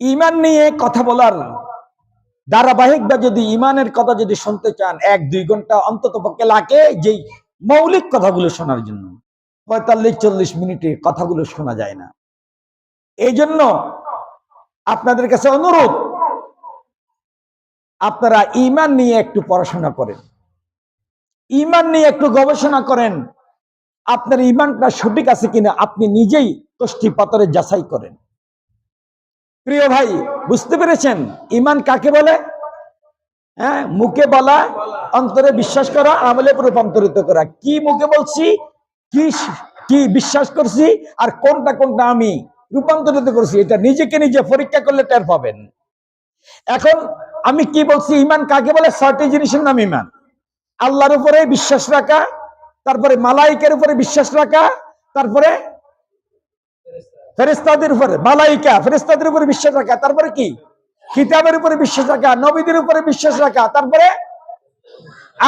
ঈমান নিয়ে কথা বলার ধারাবাহিক বা যদি ঈমানের কথা যদি শুনতে চান 1-2 ঘন্টা অন্তত পক্ষে লাগে যেই মৌলিক কথাগুলো শোনার জন্য। 45-40 মিনিটে কথাগুলো শোনা যায় না। এই জন্য আপনাদের কাছে অনুরোধ, আপনারা ঈমান নিয়ে একটু পড়াশোনা করেন, ঈমান নিয়ে একটু গবেষণা করেন। আপনার ঈমানটা সঠিক আছে কিনা আপনি নিজেই কষ্টি পাথরে যাচাই করেন। প্রিয় ভাই, বুঝতে পেরেছেন ঈমান কাকে বলে? হ্যাঁ, মুখে বলা, অন্তরে বিশ্বাস করা, আমলে রূপান্তরিত করা। কি মুখে বলছি, কি কি বিশ্বাস করছি, আর কোনটা কোনটা আমি রূপান্তরিত করছি, এটা নিজেকে নিজে পরীক্ষা করলে টের পাবেন। এখন আমি কি বলছি, ঈমান কাকে বলে? 6টি জিনিসের নাম ঈমান। আল্লাহর উপরে বিশ্বাস রাখা, তারপরে মালাইকার উপরে বিশ্বাস রাখা, তারপরে ফেরেশতাদের উপরে, মালাইকা ফেরেশতাদের উপরে বিশ্বাস রাখা, তারপরে কি কিতাবের উপরে বিশ্বাস রাখা, নবীদের উপরে বিশ্বাস রাখা, তারপরে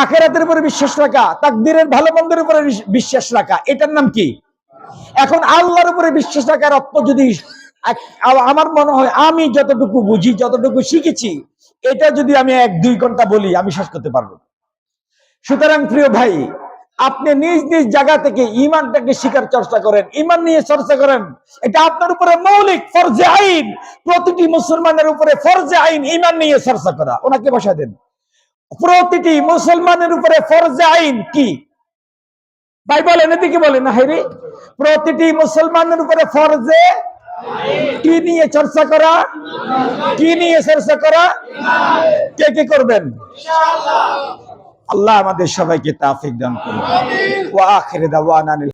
আখিরাতের উপরে বিশ্বাস রাখা, তাকদীরের ভালো মন্দের উপরে বিশ্বাস রাখা। এটার নাম কি? এখন আল্লাহর উপরে বিশ্বাস রাখার অর্থ যদি আমার মনে হয় আমি যতটুকু বুঝি, যতটুকু শিখেছি, এটা যদি আমি 1-2 ঘন্টা বলি আমি শেষ করতে পারবো। সুতরাং প্রিয় ভাই, আপনি নিজ নিজ জায়গা থেকে ঈমানটাকে শিখার চেষ্টা করেন, ঈমান নিয়ে চর্চা করেন। এটা আপনার উপরে মৌলিক ফরজে আইন, প্রতিটি মুসলমানের উপরে ফরজে আইন ঈমান নিয়ে চর্চা করা। ওনাকে বসা দেন। প্রতিটি মুসলমানের উপরে ফরজে আইন কি? ভাই বলেন, এদিকে বলেন না। হাইরে, প্রতিটি মুসলমানের উপরে ফরজে কি নিয়ে চর্চা করা? কি নিয়ে চর্চা করা? কে কে করবেন? আল্লাহ আমাদের সবাইকে তাওফিক দান করুন। ওয়া আখিরু দাওয়ানা।